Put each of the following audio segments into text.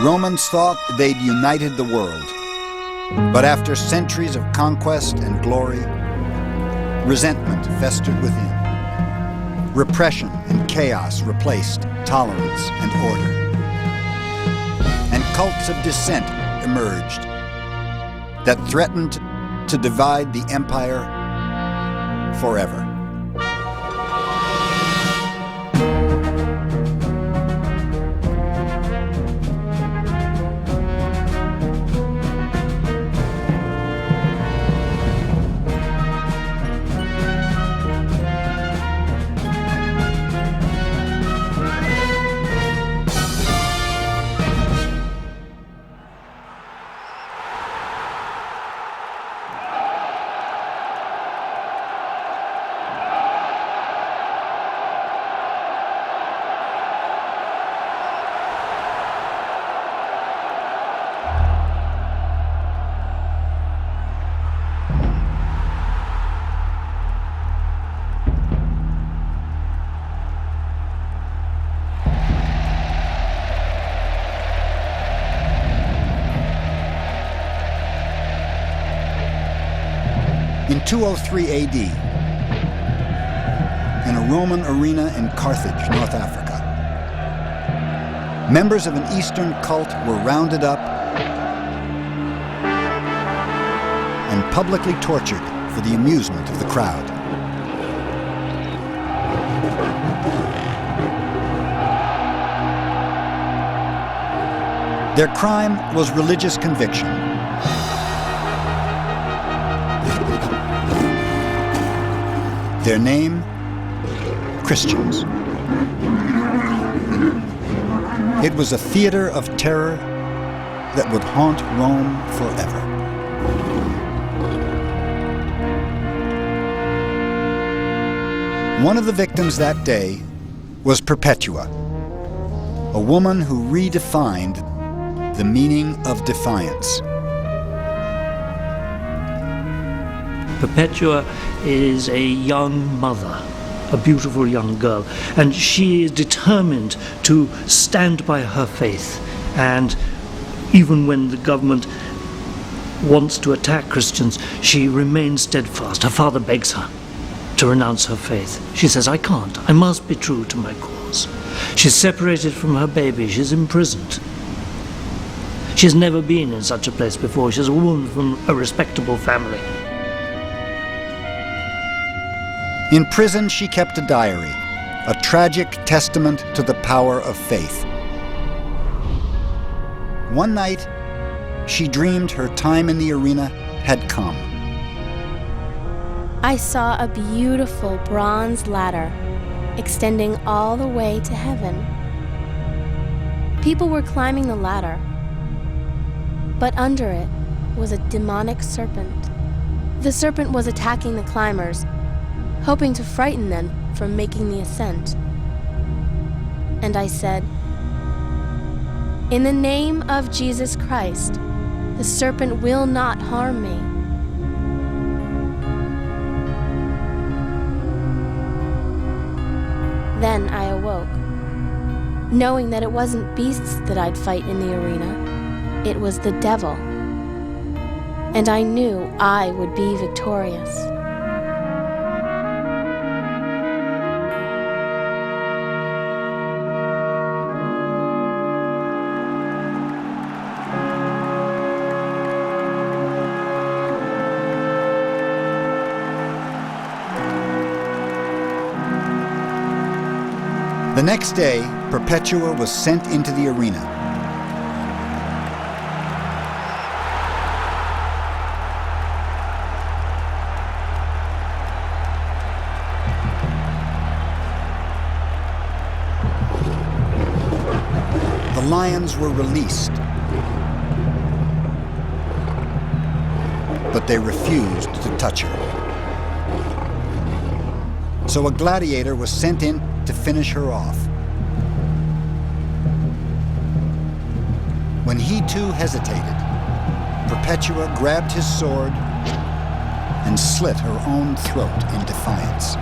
Romans thought they'd united the world. But after centuries of conquest and glory, resentment festered within. Repression and chaos replaced tolerance and order. And cults of dissent emerged that threatened to divide the empire forever. In 203 AD, in a Roman arena in Carthage, North Africa, members of an Eastern cult were rounded up and publicly tortured for the amusement of the crowd. Their crime was religious conviction. Their name, Christians. It was a theater of terror that would haunt Rome forever. One of the victims that day was Perpetua, a woman who redefined the meaning of defiance. Perpetua is a young mother, a beautiful young girl, and she is determined to stand by her faith. And even when the government wants to attack Christians, she remains steadfast. Her father begs her to renounce her faith. She says, I can't. I must be true to my cause. She's separated from her baby. She's imprisoned. She's never been in such a place before. She's a woman from a respectable family. In prison, she kept a diary, a tragic testament to the power of faith. One night, she dreamed her time in the arena had come. I saw a beautiful bronze ladder extending all the way to heaven. People were climbing the ladder, but under it was a demonic serpent. The serpent was attacking the climbers, hoping to frighten them from making the ascent. And I said, in the name of Jesus Christ, the serpent will not harm me. Then I awoke, knowing that it wasn't beasts that I'd fight in the arena, it was the devil. And I knew I would be victorious. The next day, Perpetua was sent into the arena. The lions were released, but they refused to touch her. So a gladiator was sent in to finish her off. When he too hesitated, Perpetua grabbed his sword and slit her own throat in defiance.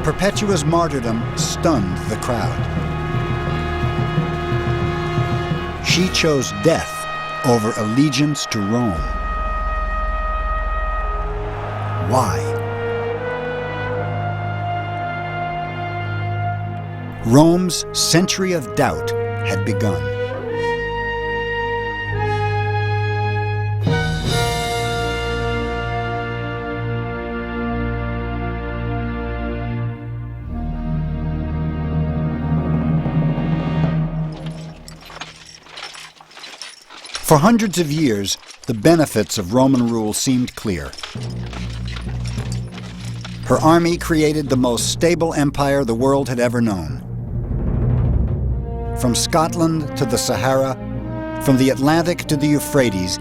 Perpetua's martyrdom stunned the crowd. She chose death over allegiance to Rome. Why? Rome's century of doubt had begun. For hundreds of years, the benefits of Roman rule seemed clear. Her army created the most stable empire the world had ever known. From Scotland to the Sahara, from the Atlantic to the Euphrates,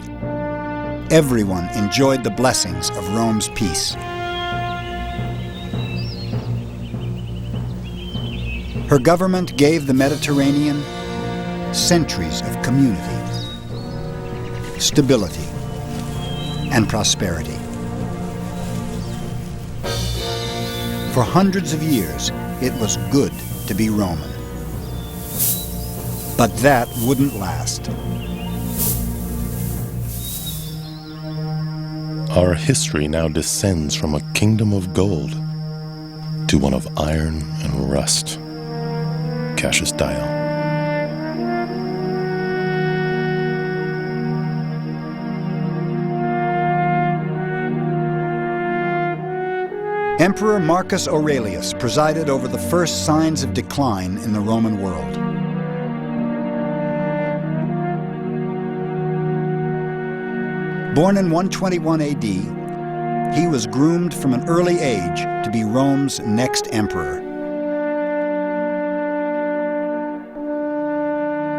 everyone enjoyed the blessings of Rome's peace. Her government gave the Mediterranean centuries of community, stability, and prosperity. For hundreds of years, it was good to be Roman. But that wouldn't last. Our history now descends from a kingdom of gold to one of iron and rust. Cassius Dio. Emperor Marcus Aurelius presided over the first signs of decline in the Roman world. Born in 121 AD, he was groomed from an early age to be Rome's next emperor.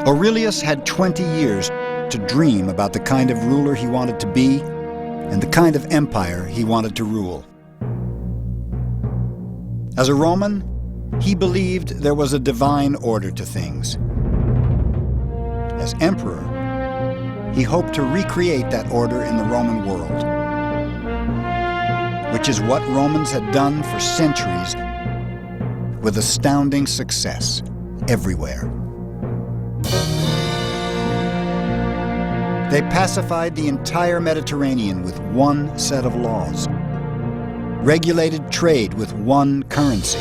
Aurelius had 20 years to dream about the kind of ruler he wanted to be and the kind of empire he wanted to rule. As a Roman, he believed there was a divine order to things. As emperor, he hoped to recreate that order in the Roman world, which is what Romans had done for centuries with astounding success everywhere. They pacified the entire Mediterranean with one set of laws, regulated trade with one currency,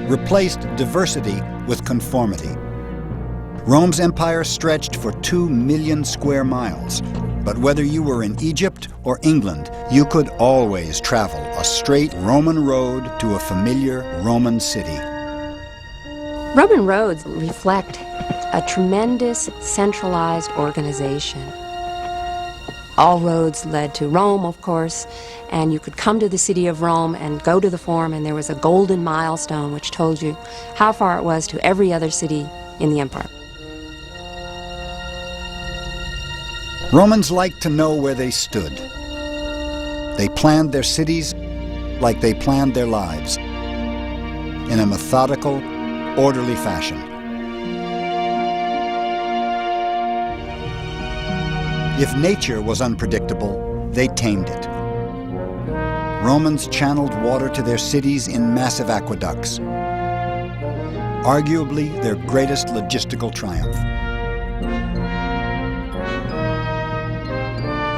replaced diversity with conformity. Rome's empire stretched for 2 million square miles, but whether you were in Egypt or England, you could always travel a straight Roman road to a familiar Roman city. Roman roads reflect a tremendous centralized organization. All roads led to Rome, of course, and you could come to the city of Rome and go to the Forum, and there was a golden milestone which told you how far it was to every other city in the empire. Romans liked to know where they stood. They planned their cities like they planned their lives, in a methodical, orderly fashion. If nature was unpredictable, they tamed it. Romans channeled water to their cities in massive aqueducts, arguably their greatest logistical triumph.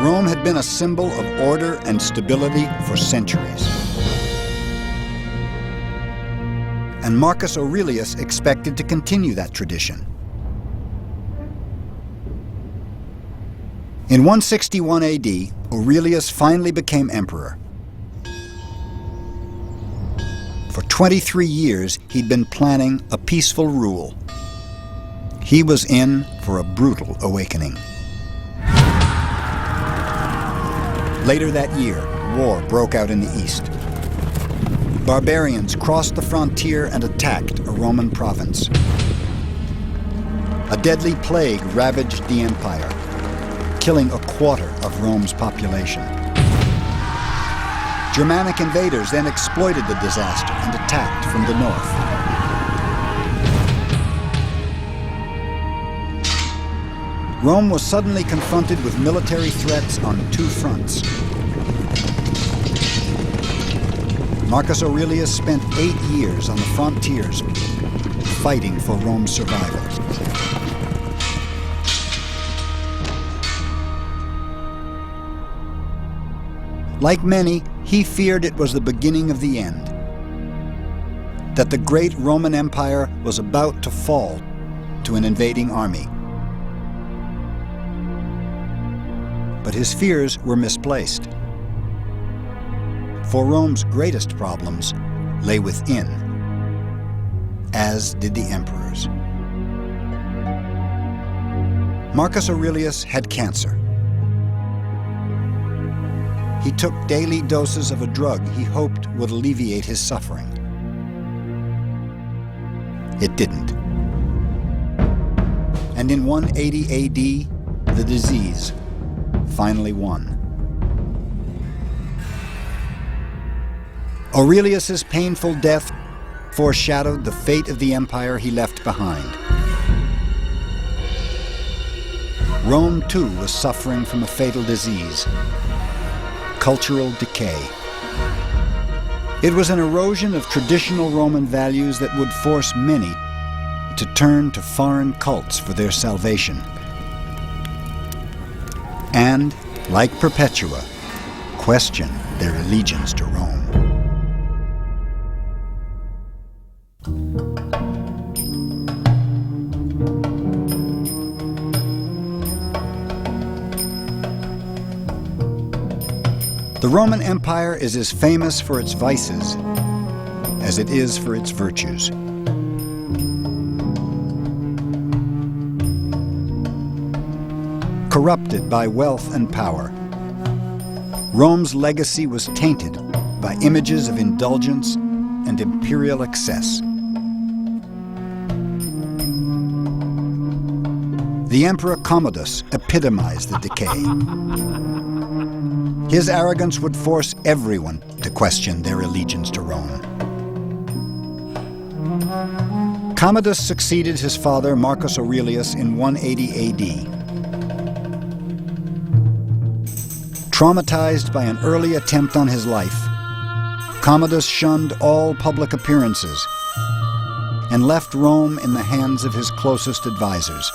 Rome had been a symbol of order and stability for centuries. And Marcus Aurelius expected to continue that tradition. In 161 AD, Aurelius finally became emperor. For 23 years, he'd been planning a peaceful rule. He was in for a brutal awakening. Later that year, war broke out in the east. Barbarians crossed the frontier and attacked a Roman province. A deadly plague ravaged the empire, killing a quarter of Rome's population. Germanic invaders then exploited the disaster and attacked from the north. Rome was suddenly confronted with military threats on 2 fronts. Marcus Aurelius spent 8 years on the frontiers fighting for Rome's survival. Like many, he feared it was the beginning of the end, that the great Roman Empire was about to fall to an invading army. But his fears were misplaced. For Rome's greatest problems lay within, as did the emperor's. Marcus Aurelius had cancer. He took daily doses of a drug he hoped would alleviate his suffering. It didn't. And in 180 AD, the disease finally won. Aurelius's painful death foreshadowed the fate of the empire he left behind. Rome, too, was suffering from a fatal disease: cultural decay. It was an erosion of traditional Roman values that would force many to turn to foreign cults for their salvation. And, like Perpetua, question their allegiance to Rome. The Roman Empire is as famous for its vices as it is for its virtues. Corrupted by wealth and power, Rome's legacy was tainted by images of indulgence and imperial excess. The Emperor Commodus epitomized the decay. His arrogance would force everyone to question their allegiance to Rome. Commodus succeeded his father Marcus Aurelius in 180 AD. Traumatized by an early attempt on his life, Commodus shunned all public appearances and left Rome in the hands of his closest advisors.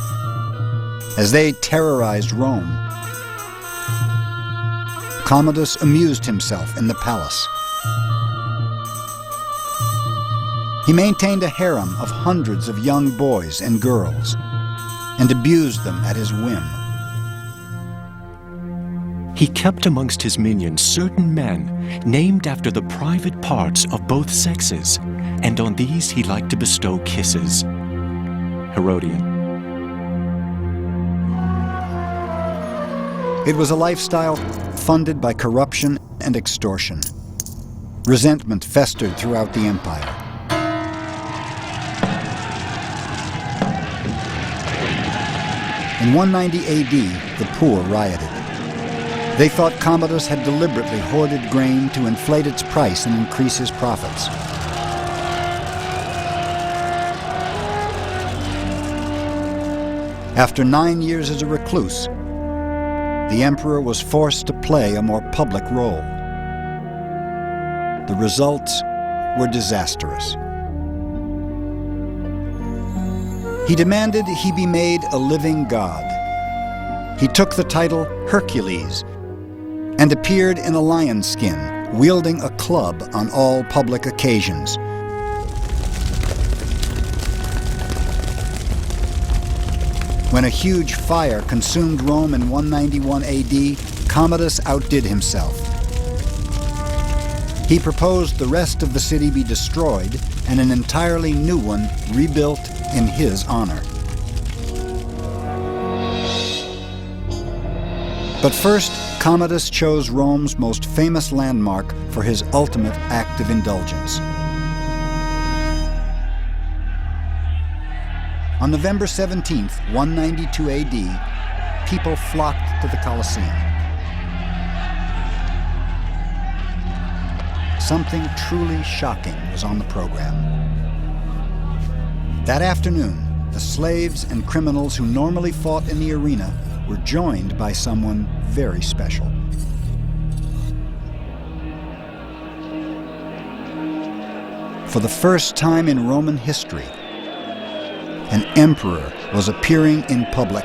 As they terrorized Rome, Commodus amused himself in the palace. He maintained a harem of hundreds of young boys and girls and abused them at his whim. He kept amongst his minions certain men named after the private parts of both sexes, and on these he liked to bestow kisses. Herodian. It was a lifestyle funded by corruption and extortion. Resentment festered throughout the empire. In 190 AD, the poor rioted. They thought Commodus had deliberately hoarded grain to inflate its price and increase his profits. After 9 years as a recluse, the emperor was forced to play a more public role. The results were disastrous. He demanded he be made a living god. He took the title Hercules and appeared in a lion's skin, wielding a club on all public occasions. When a huge fire consumed Rome in 191 AD, Commodus outdid himself. He proposed the rest of the city be destroyed and an entirely new one rebuilt in his honor. But first, Commodus chose Rome's most famous landmark for his ultimate act of indulgence. On November 17th, 192 AD, people flocked to the Colosseum. Something truly shocking was on the program. That afternoon, the slaves and criminals who normally fought in the arena were joined by someone very special. For the first time in Roman history, an emperor was appearing in public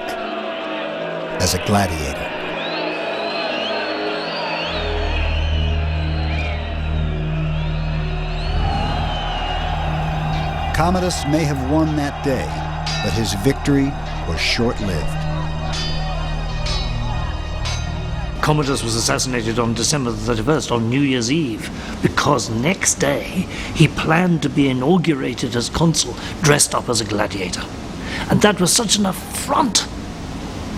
as a gladiator. Commodus may have won that day, but his victory was short-lived. Commodus was assassinated on December the 31st, on New Year's Eve, because next day he planned to be inaugurated as consul, dressed up as a gladiator. And that was such an affront.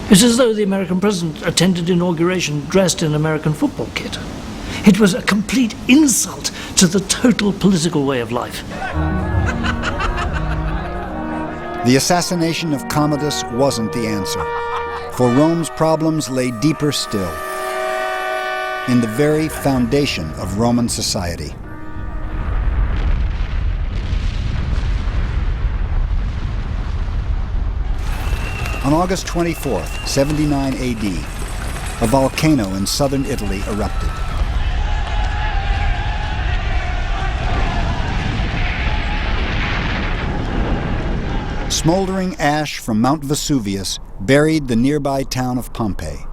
It's as though the American president attended inauguration dressed in American football kit. It was a complete insult to the total political way of life. The assassination of Commodus wasn't the answer, for Rome's problems lay deeper still, in the very foundation of Roman society. On August 24th, 79 AD, a volcano in southern Italy erupted. Smoldering ash from Mount Vesuvius buried the nearby town of Pompeii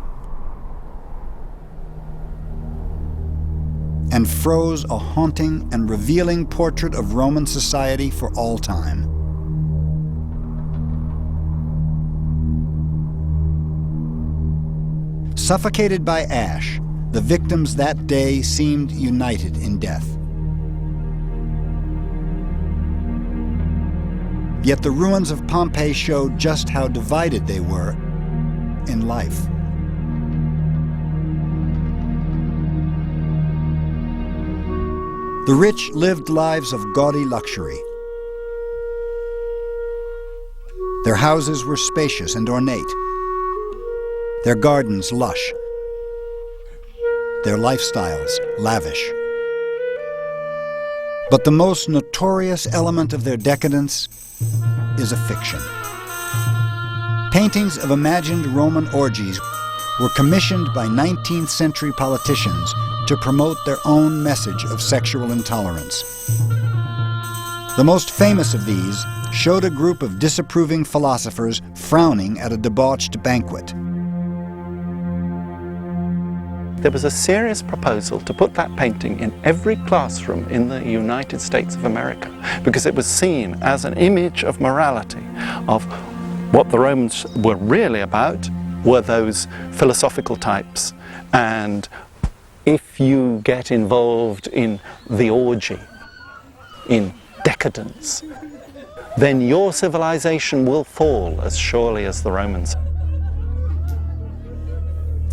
and froze a haunting and revealing portrait of Roman society for all time. Suffocated by ash, the victims that day seemed united in death. Yet the ruins of Pompeii showed just how divided they were in life. The rich lived lives of gaudy luxury. Their houses were spacious and ornate, their gardens lush, their lifestyles lavish. But the most notorious element of their decadence is a fiction. Paintings of imagined Roman orgies were commissioned by 19th century politicians to promote their own message of sexual intolerance. The most famous of these showed a group of disapproving philosophers frowning at a debauched banquet. There was a serious proposal to put that painting in every classroom in the United States of America because it was seen as an image of morality, of what the Romans were really about were those philosophical types. And if you get involved in the orgy, in decadence, then your civilization will fall as surely as the Romans.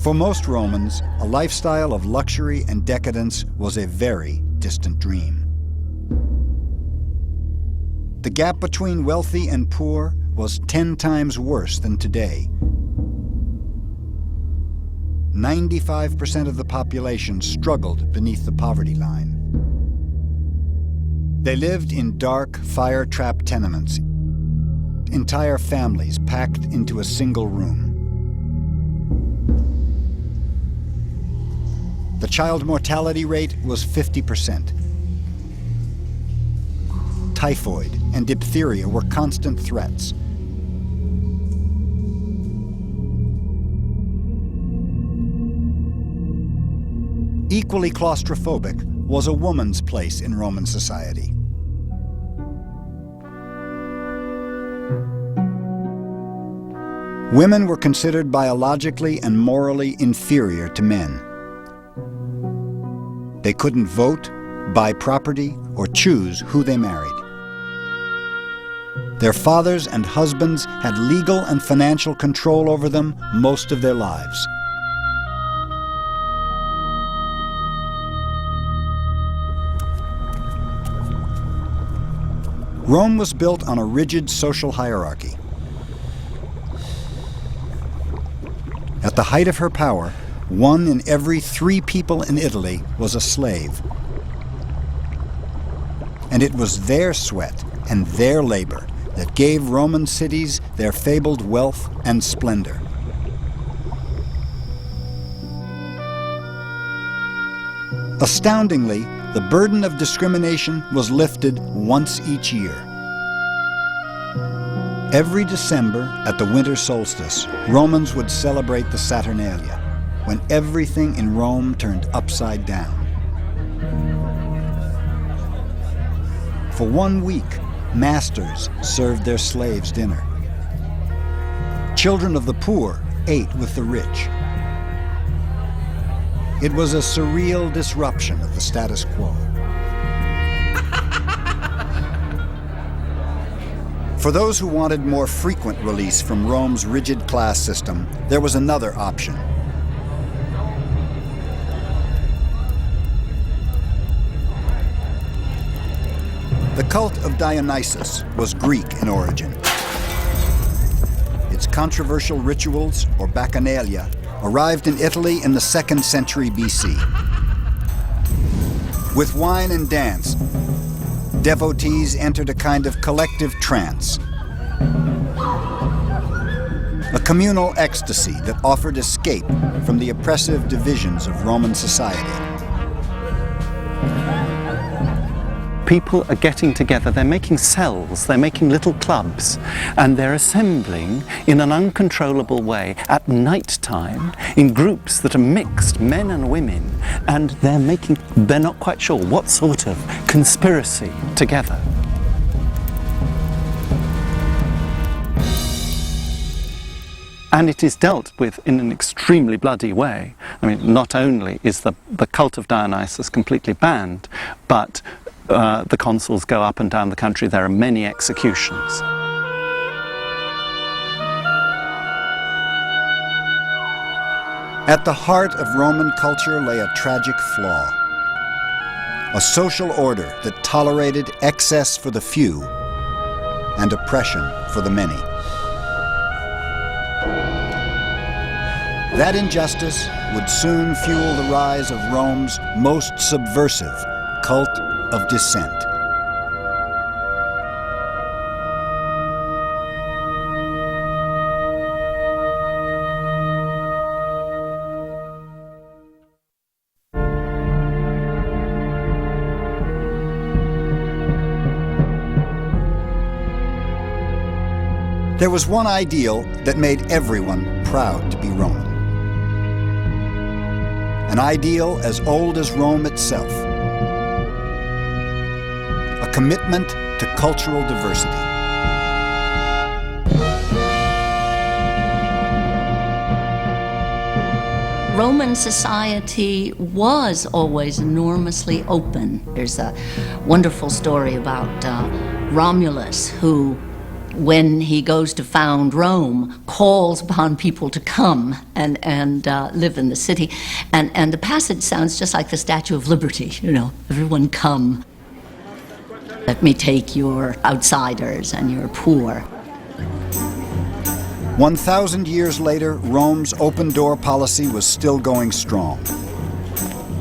For most Romans, a lifestyle of luxury and decadence was a very distant dream. The gap between wealthy and poor was 10 times worse than today. 95% of the population struggled beneath the poverty line. They lived in dark, fire-trapped tenements, entire families packed into a single room. The child mortality rate was 50%. Typhoid and diphtheria were constant threats. Equally claustrophobic was a woman's place in Roman society. Women were considered biologically and morally inferior to men. They couldn't vote, buy property, or choose who they married. Their fathers and husbands had legal and financial control over them most of their lives. Rome was built on a rigid social hierarchy. At the height of her power, 1 in every 3 people in Italy was a slave. And it was their sweat and their labor that gave Roman cities their fabled wealth and splendor. Astoundingly, the burden of discrimination was lifted once each year. Every December at the winter solstice, Romans would celebrate the Saturnalia, when everything in Rome turned upside down. For 1 week, masters served their slaves dinner. Children of the poor ate with the rich. It was a surreal disruption of the status quo. For those who wanted more frequent release from Rome's rigid class system, there was another option. The cult of Dionysus was Greek in origin. Its controversial rituals, or bacchanalia, arrived in Italy in the 2nd century BC. With wine and dance, devotees entered a kind of collective trance, a communal ecstasy that offered escape from the oppressive divisions of Roman society. People are getting together, they're making cells, they're making little clubs, and they're assembling in an uncontrollable way at night time in groups that are mixed, men and women, and they're not quite sure what sort of conspiracy together. And it is dealt with in an extremely bloody way. I mean, not only is the cult of Dionysus completely banned, but the consuls go up and down the country. There are many executions. At the heart of Roman culture lay a tragic flaw. A social order that tolerated excess for the few and oppression for the many. That injustice would soon fuel the rise of Rome's most subversive cult of dissent. There was one ideal that made everyone proud to be Roman. An ideal as old as Rome itself. A commitment to cultural diversity. Roman society was always enormously open. There's a wonderful story about Romulus, who, when he goes to found Rome, calls upon people to come and live in the city. And the passage sounds just like the Statue of Liberty, you know, everyone come. Let me take your outsiders and your poor. 1,000 years later, Rome's open-door policy was still going strong.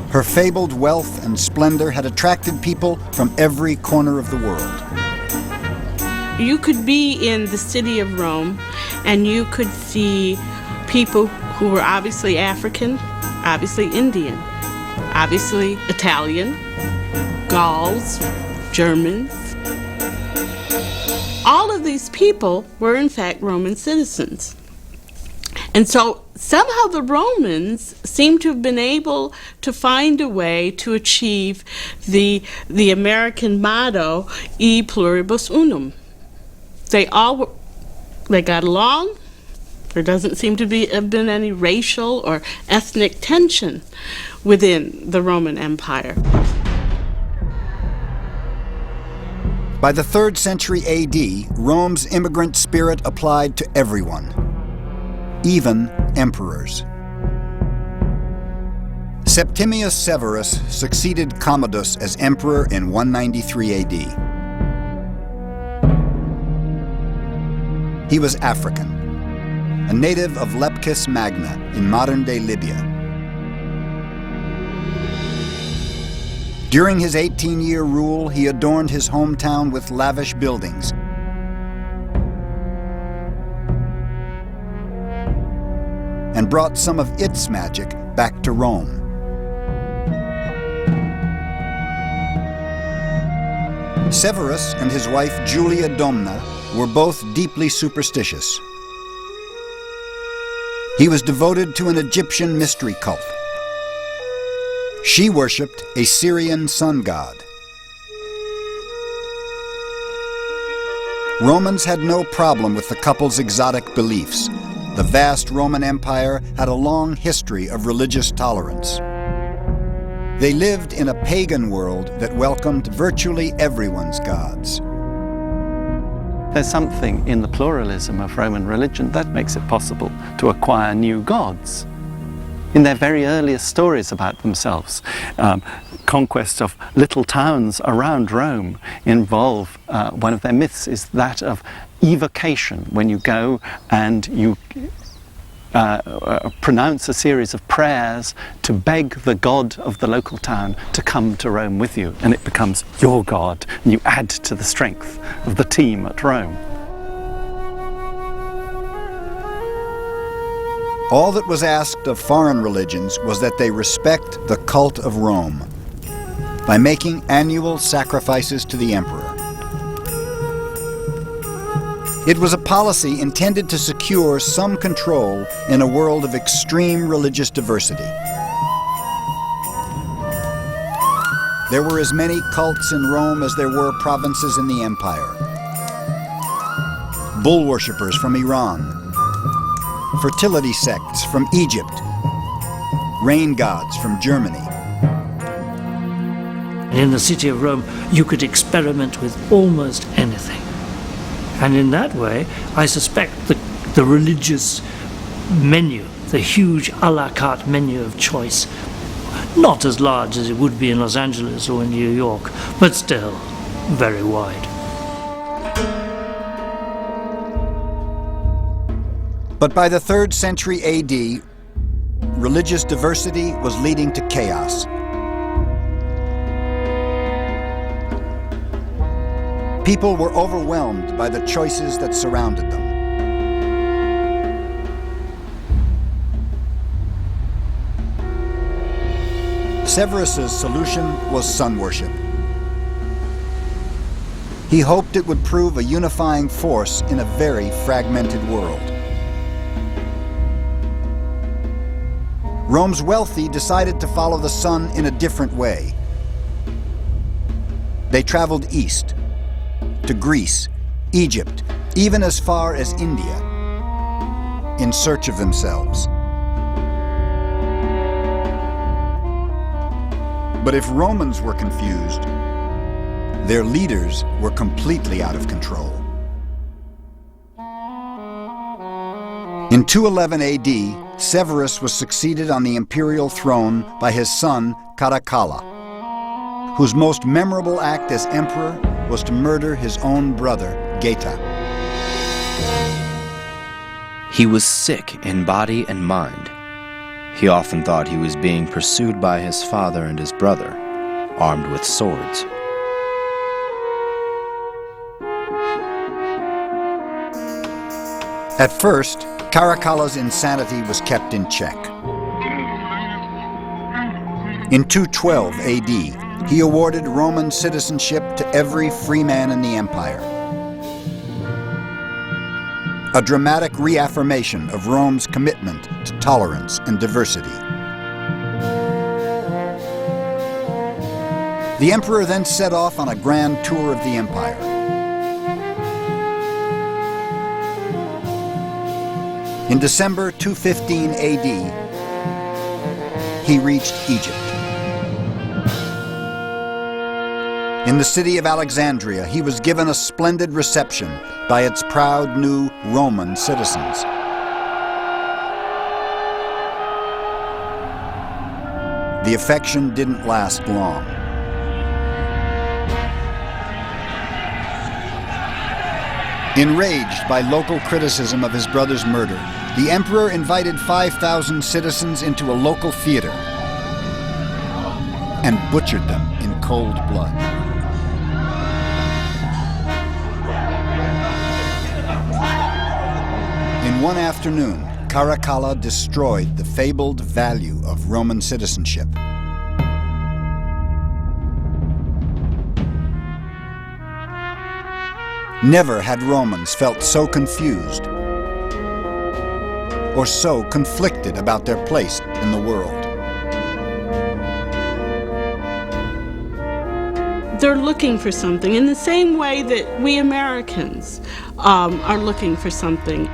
Her fabled wealth and splendor had attracted people from every corner of the world. You could be in the city of Rome and you could see people who were obviously African, obviously Indian, obviously Italian, Gauls, Germans. All of these people were in fact Roman citizens. And so somehow the Romans seem to have been able to find a way to achieve the American motto, E pluribus unum. They got along. There doesn't seem to have been any racial or ethnic tension within the Roman Empire. By the 3rd century AD, Rome's immigrant spirit applied to everyone, even emperors. Septimius Severus succeeded Commodus as emperor in 193 AD. He was African, a native of Leptis Magna in modern-day Libya. During his 18-year rule, he adorned his hometown with lavish buildings. And brought some of its magic back to Rome. Severus and his wife Julia Domna were both deeply superstitious. He was devoted to an Egyptian mystery cult. She worshipped a Syrian sun god. Romans had no problem with the couple's exotic beliefs. The vast Roman Empire had a long history of religious tolerance. They lived in a pagan world that welcomed virtually everyone's gods. There's something in the pluralism of Roman religion that makes it possible to acquire new gods. In their very earliest stories about themselves, conquest of little towns around Rome involve, one of their myths is that of evocation, when you go and you pronounce a series of prayers to beg the god of the local town to come to Rome with you, and it becomes your god, and you add to the strength of the team at Rome. All that was asked of foreign religions was that they respect the cult of Rome by making annual sacrifices to the emperor. It was a policy intended to secure some control in a world of extreme religious diversity. There were as many cults in Rome as there were provinces in the empire. Bull worshippers from Iran, fertility sects from Egypt, rain gods from Germany. In the city of Rome, you could experiment with almost anything. And in that way, I suspect the religious menu, the huge a la carte menu of choice, not as large as it would be in Los Angeles or in New York, but still very wide. But by the 3rd century AD, religious diversity was leading to chaos. People were overwhelmed by the choices that surrounded them. Severus's solution was sun worship. He hoped it would prove a unifying force in a very fragmented world. Rome's wealthy decided to follow the sun in a different way. They traveled east, to Greece, Egypt, even as far as India, in search of themselves. But if Romans were confused, their leaders were completely out of control. In 211 AD, Severus was succeeded on the imperial throne by his son Caracalla, whose most memorable act as emperor was to murder his own brother, Geta. He was sick in body and mind. He often thought he was being pursued by his father and his brother, armed with swords. At first, Caracalla's insanity was kept in check. In 212 AD, he awarded Roman citizenship to every free man in the empire. A dramatic reaffirmation of Rome's commitment to tolerance and diversity. The emperor then set off on a grand tour of the empire. In December 215 AD, he reached Egypt. In the city of Alexandria, he was given a splendid reception by its proud new Roman citizens. The affection didn't last long. Enraged by local criticism of his brother's murder, the emperor invited 5,000 citizens into a local theater and butchered them in cold blood. In one afternoon, Caracalla destroyed the fabled value of Roman citizenship. Never had Romans felt so confused or so conflicted about their place in the world. They're looking for something in the same way that we Americans are looking for something.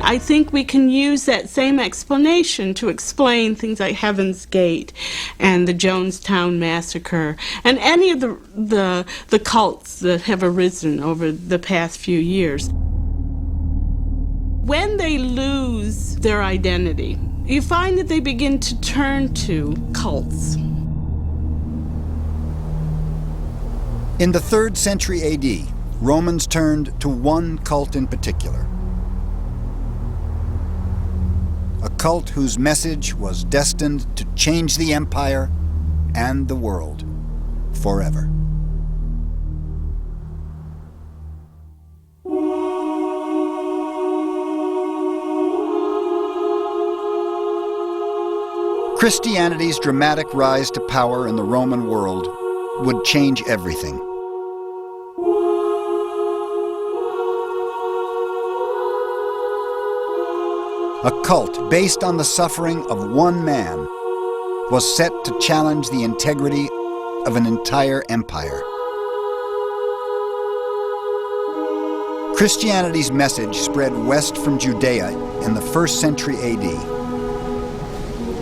I think we can use that same explanation to explain things like Heaven's Gate and the Jonestown Massacre and any of the cults that have arisen over the past few years. When they lose their identity, you find that they begin to turn to cults. In the 3rd century AD, Romans turned to one cult in particular. A cult whose message was destined to change the empire and the world forever. Christianity's dramatic rise to power in the Roman world would change everything. A cult based on the suffering of one man was set to challenge the integrity of an entire empire. Christianity's message spread west from Judea in the 1st century AD,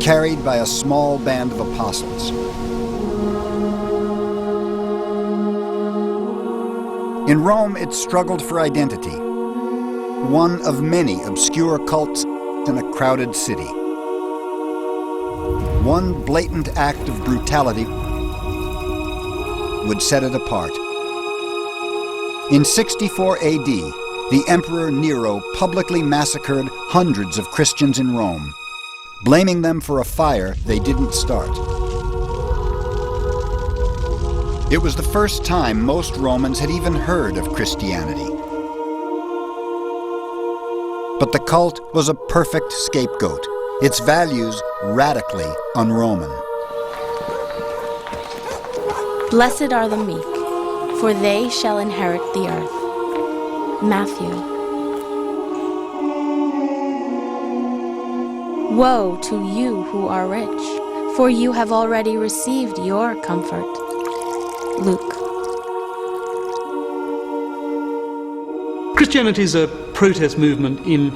carried by a small band of apostles. In Rome, it struggled for identity, one of many obscure cults in a crowded city. One blatant act of brutality would set it apart. In 64 AD, the Emperor Nero publicly massacred hundreds of Christians in Rome, blaming them for a fire they didn't start. It was the first time most Romans had even heard of Christianity. But the cult was a perfect scapegoat, its values radically un-Roman. Blessed are the meek, for they shall inherit the earth. Matthew. Woe to you who are rich, for you have already received your comfort. Luke. Christianity is a protest movement in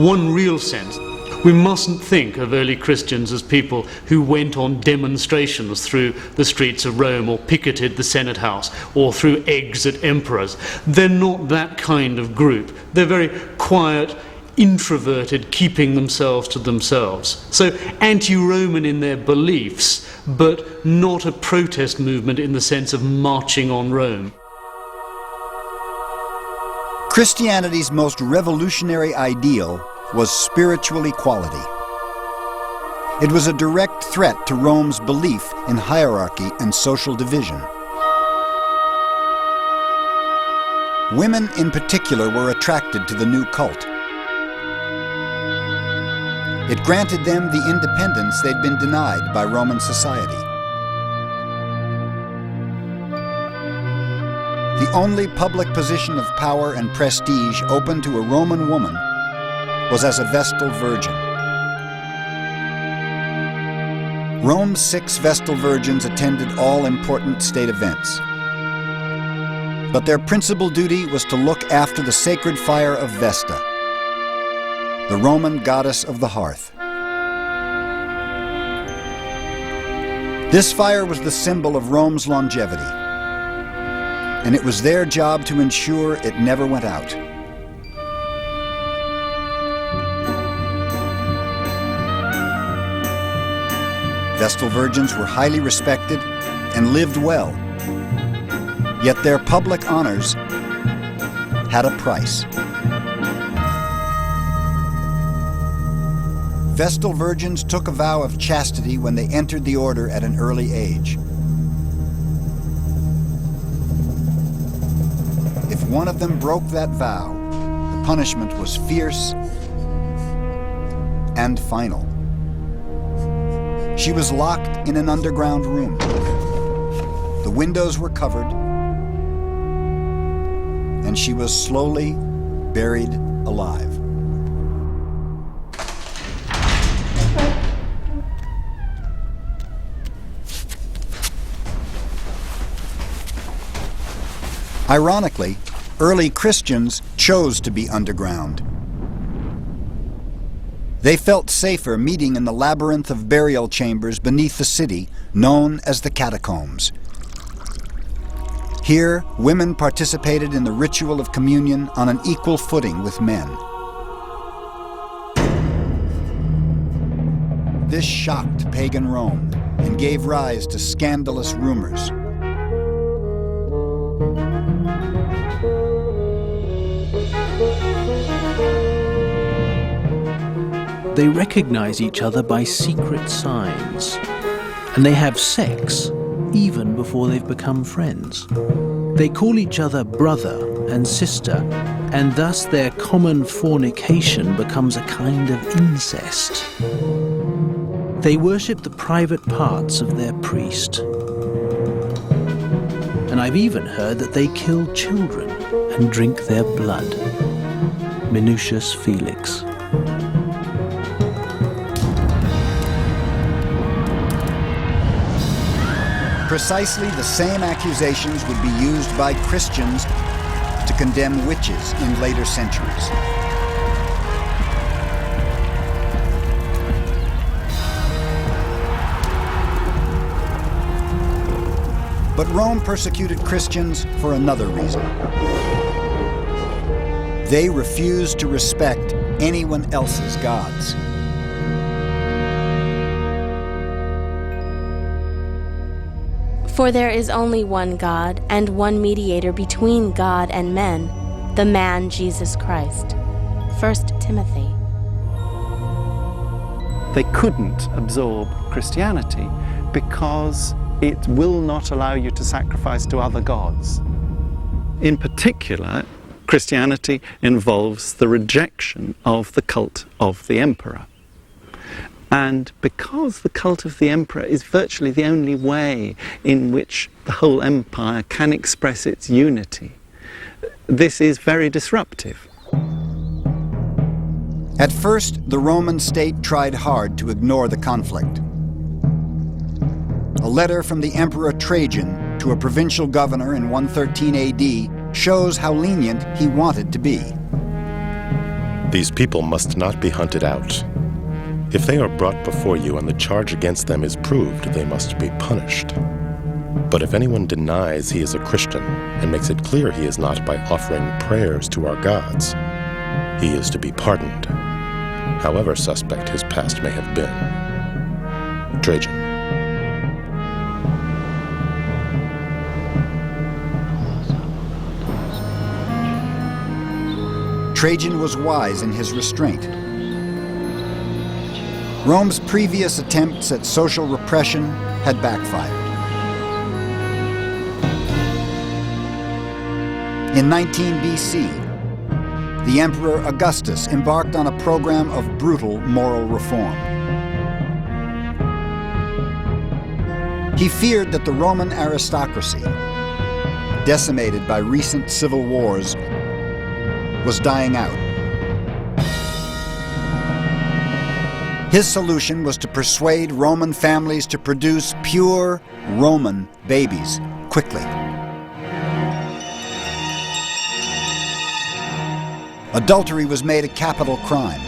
one real sense. We mustn't think of early Christians as people who went on demonstrations through the streets of Rome or picketed the Senate House or threw eggs at emperors. They're not that kind of group. They're very quiet, introverted, keeping themselves to themselves. So anti-Roman in their beliefs, but not a protest movement in the sense of marching on Rome. Christianity's most revolutionary ideal was spiritual equality. It was a direct threat to Rome's belief in hierarchy and social division. Women in particular were attracted to the new cult. It granted them the independence they'd been denied by Roman society. The only public position of power and prestige open to a Roman woman was as a Vestal Virgin. Rome's 6 Vestal Virgins attended all important state events. But their principal duty was to look after the sacred fire of Vesta, the Roman goddess of the hearth. This fire was the symbol of Rome's longevity, and it was their job to ensure it never went out. Vestal Virgins were highly respected and lived well, yet their public honors had a price. Vestal Virgins took a vow of chastity when they entered the order at an early age. If one of them broke that vow, the punishment was fierce and final. She was locked in an underground room. The windows were covered, and she was slowly buried alive. Ironically, early Christians chose to be underground. They felt safer meeting in the labyrinth of burial chambers beneath the city, known as the catacombs. Here, women participated in the ritual of communion on an equal footing with men. This shocked pagan Rome and gave rise to scandalous rumors. They recognize each other by secret signs, and they have sex even before they've become friends. They call each other brother and sister, and thus their common fornication becomes a kind of incest. They worship the private parts of their priest. And I've even heard that they kill children and drink their blood. Minucius Felix. Precisely the same accusations would be used by Christians to condemn witches in later centuries. But Rome persecuted Christians for another reason. They refused to respect anyone else's gods. For there is only one God and one mediator between God and men, the man Jesus Christ. 1 Timothy. They couldn't absorb Christianity because it will not allow you to sacrifice to other gods. In particular, Christianity involves the rejection of the cult of the emperor. And because the cult of the emperor is virtually the only way in which the whole empire can express its unity, this is very disruptive. At first, the Roman state tried hard to ignore the conflict. A letter from the Emperor Trajan to a provincial governor in 113 AD shows how lenient he wanted to be. These people must not be hunted out. If they are brought before you and the charge against them is proved, they must be punished. But if anyone denies he is a Christian and makes it clear he is not by offering prayers to our gods, he is to be pardoned, however suspect his past may have been. Trajan. Trajan was wise in his restraint. Rome's previous attempts at social repression had backfired. In 19 BC, the Emperor Augustus embarked on a program of brutal moral reform. He feared that the Roman aristocracy, decimated by recent civil wars, was dying out. His solution was to persuade Roman families to produce pure Roman babies quickly. Adultery was made a capital crime,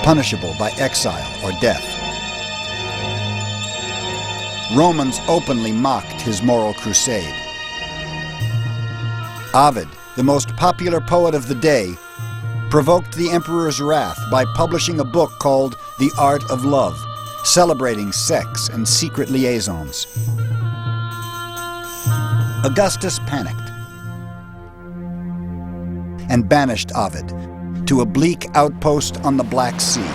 punishable by exile or death. Romans openly mocked his moral crusade. Ovid, the most popular poet of the day, provoked the emperor's wrath by publishing a book called The Art of Love, celebrating sex and secret liaisons. Augustus panicked and banished Ovid to a bleak outpost on the Black Sea.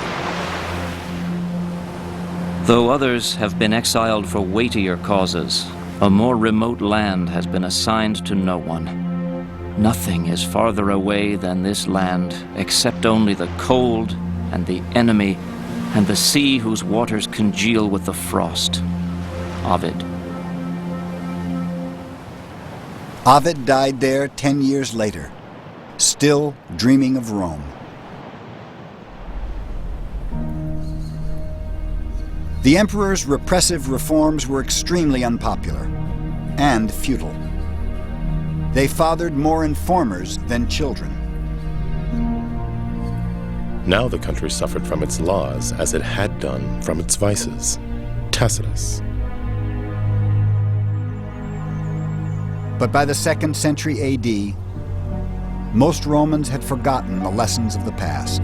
Though others have been exiled for weightier causes, a more remote land has been assigned to no one. Nothing is farther away than this land, except only the cold and the enemy and the sea whose waters congeal with the frost. Ovid. Ovid died there 10 years later, still dreaming of Rome. The emperor's repressive reforms were extremely unpopular and futile. They fathered more informers than children. Now the country suffered from its laws as it had done from its vices. Tacitus. But by the 2nd century AD, most Romans had forgotten the lessons of the past.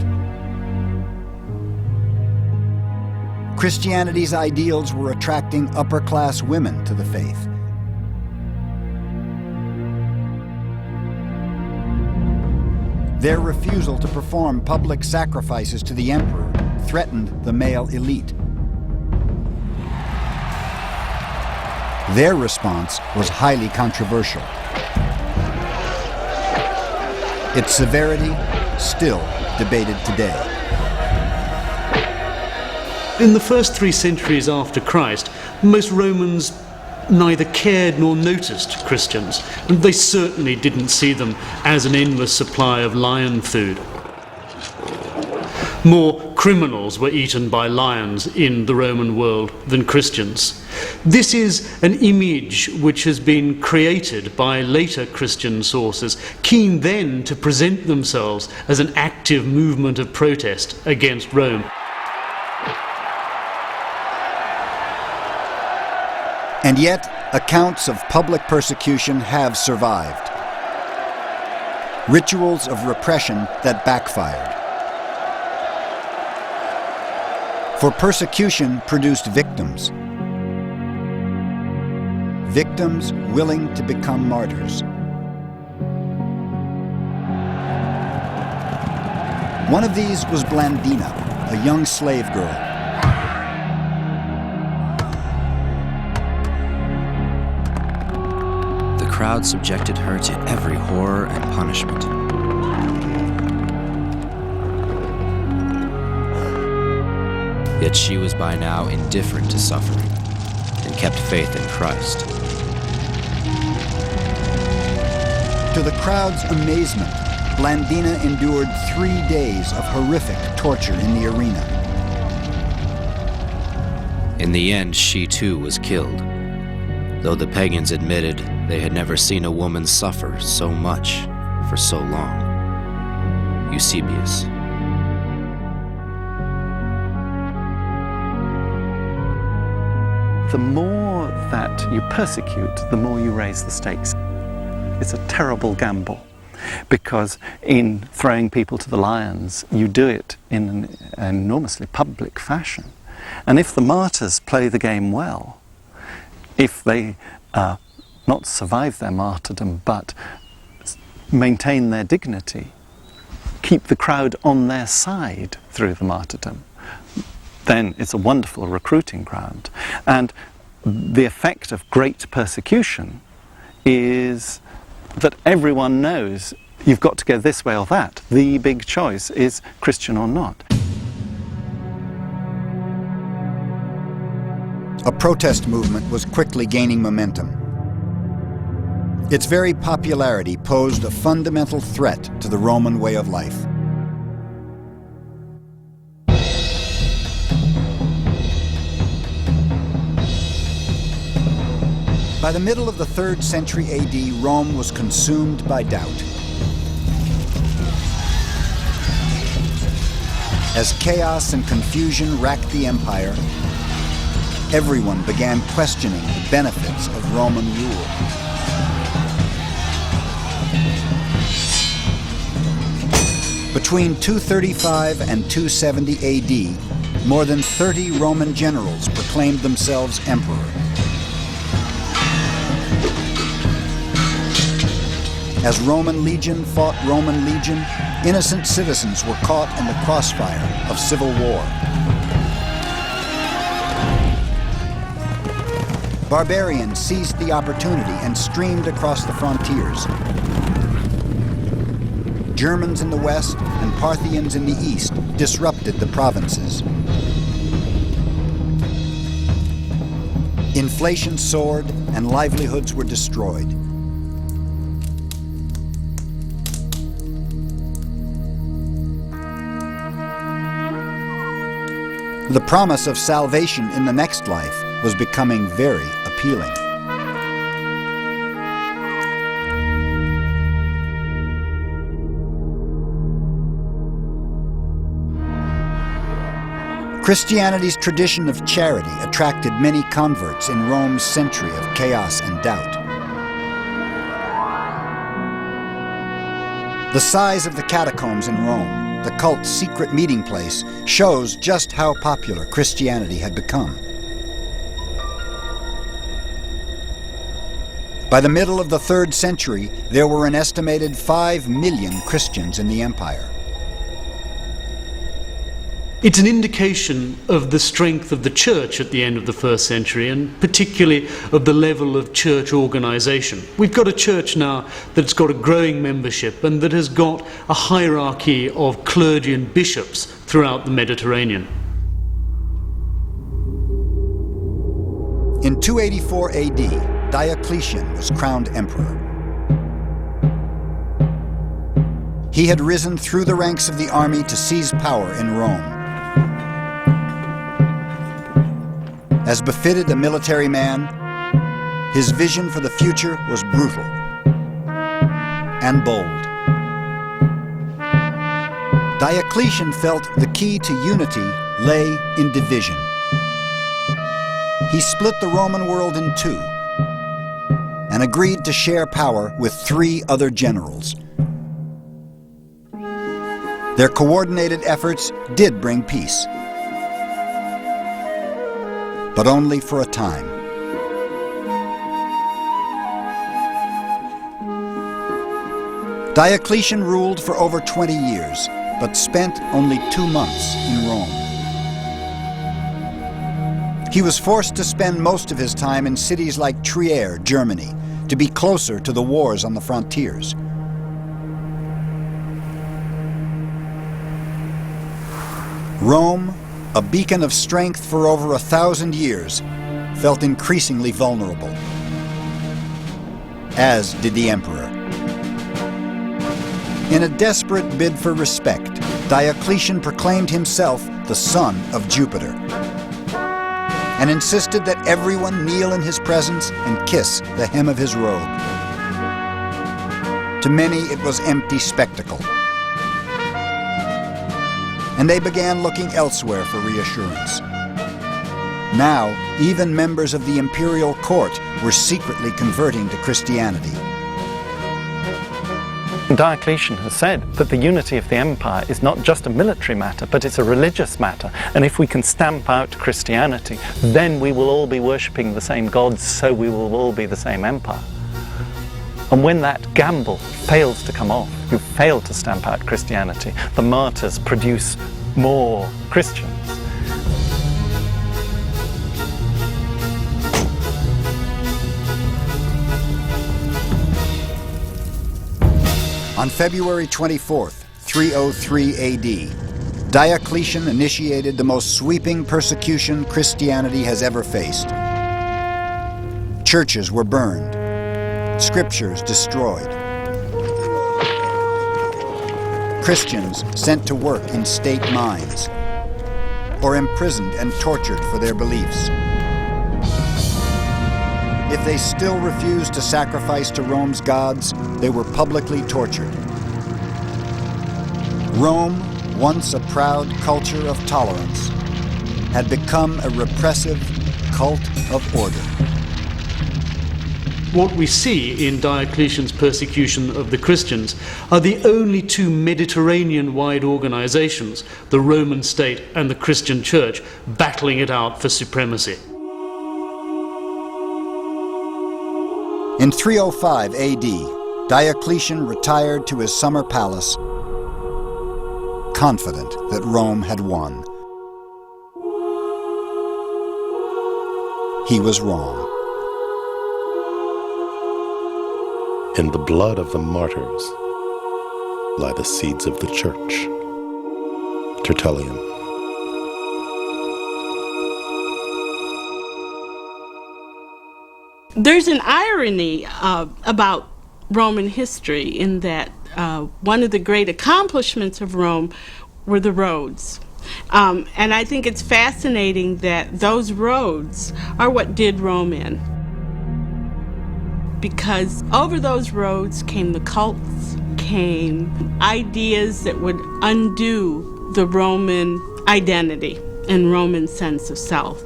Christianity's ideals were attracting upper-class women to the faith. Their refusal to perform public sacrifices to the emperor threatened the male elite. Their response was highly controversial. Its severity still debated today. In the first 3 centuries after Christ, most Romans neither cared nor noticed Christians, and they certainly didn't see them as an endless supply of lion food. More criminals were eaten by lions in the Roman world than Christians. This is an image which has been created by later Christian sources, keen then to present themselves as an active movement of protest against Rome. And yet, accounts of public persecution have survived. Rituals of repression that backfired. For persecution produced victims. Victims willing to become martyrs. One of these was Blandina, a young slave girl. The crowd subjected her to every horror and punishment. Yet she was by now indifferent to suffering and kept faith in Christ. To the crowd's amazement, Blandina endured 3 days of horrific torture in the arena. In the end, she too was killed, though the pagans admitted they had never seen a woman suffer so much for so long. Eusebius. The more that you persecute, the more you raise the stakes. It's a terrible gamble, because in throwing people to the lions, you do it in an enormously public fashion. And if the martyrs play the game well, if they not survive their martyrdom, but maintain their dignity, keep the crowd on their side through the martyrdom, then it's a wonderful recruiting ground. And the effect of great persecution is that everyone knows you've got to go this way or that. The big choice is Christian or not. A protest movement was quickly gaining momentum. Its very popularity posed a fundamental threat to the Roman way of life. By the middle of the 3rd century AD, Rome was consumed by doubt. As chaos and confusion racked the empire, everyone began questioning the benefits of Roman rule. Between 235 and 270 AD, more than 30 Roman generals proclaimed themselves emperor. As Roman legion fought Roman legion, innocent citizens were caught in the crossfire of civil war. Barbarians seized the opportunity and streamed across the frontiers. Germans in the west and Parthians in the east disrupted the provinces. Inflation soared and livelihoods were destroyed. The promise of salvation in the next life was becoming very appealing. Christianity's tradition of charity attracted many converts in Rome's century of chaos and doubt. The size of the catacombs in Rome, the cult's secret meeting place, shows just how popular Christianity had become. By the middle of the 3rd century, there were an estimated 5 million Christians in the empire. It's an indication of the strength of the church at the end of the 1st century, and particularly of the level of church organization. We've got a church now that's got a growing membership and that has got a hierarchy of clergy and bishops throughout the Mediterranean. In 284 AD, Diocletian was crowned emperor. He had risen through the ranks of the army to seize power in Rome. As befitted a military man, his vision for the future was brutal and bold. Diocletian felt the key to unity lay in division. He split the Roman world in two and agreed to share power with 3 other generals. Their coordinated efforts did bring peace, but only for a time. Diocletian ruled for over 20 years, but spent only 2 months in Rome. He was forced to spend most of his time in cities like Trier, Germany, to be closer to the wars on the frontiers. Rome, a beacon of strength for over 1,000 years, felt increasingly vulnerable, as did the emperor. In a desperate bid for respect, Diocletian proclaimed himself the son of Jupiter and insisted that everyone kneel in his presence and kiss the hem of his robe. To many, it was empty spectacle, and they began looking elsewhere for reassurance. Now, even members of the imperial court were secretly converting to Christianity. Diocletian has said that the unity of the empire is not just a military matter, but it's a religious matter. And if we can stamp out Christianity, then we will all be worshipping the same gods, so we will all be the same empire. And when that gamble fails to come off, you fail to stamp out Christianity, the martyrs produce more Christians. On February 24th, 303 AD, Diocletian initiated the most sweeping persecution Christianity has ever faced. Churches were burned, scriptures destroyed, Christians sent to work in state mines, or imprisoned and tortured for their beliefs. If they still refused to sacrifice to Rome's gods, they were publicly tortured. Rome, once a proud culture of tolerance, had become a repressive cult of order. What we see in Diocletian's persecution of the Christians are the only 2 Mediterranean-wide organizations, the Roman state and the Christian church, battling it out for supremacy. In 305 AD, Diocletian retired to his summer palace, confident that Rome had won. He was wrong. In the blood of the martyrs lie the seeds of the church. Tertullian. There's an irony about Roman history in that one of the great accomplishments of Rome were the roads. And I think it's fascinating that those roads are what did Rome in. Because over those roads came the cults, came ideas that would undo the Roman identity and Roman sense of self.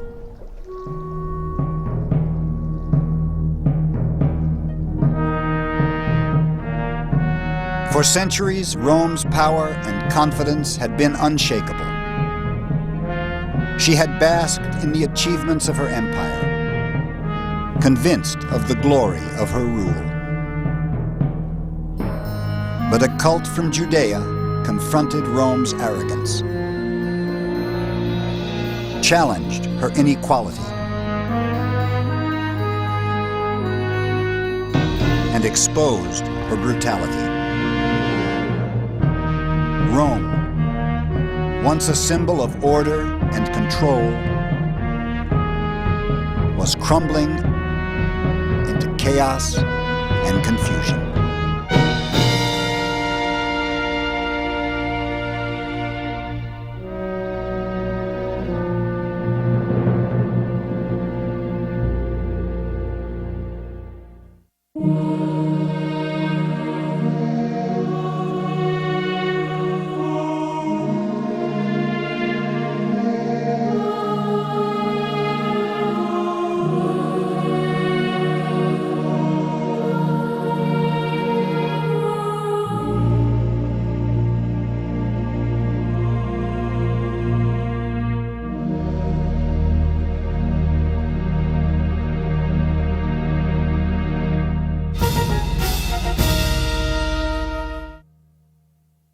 For centuries, Rome's power and confidence had been unshakable. She had basked in the achievements of her empire, convinced of the glory of her rule. But a cult from Judea confronted Rome's arrogance, challenged her inequality, and exposed her brutality. Rome, once a symbol of order and control, was crumbling into chaos and confusion.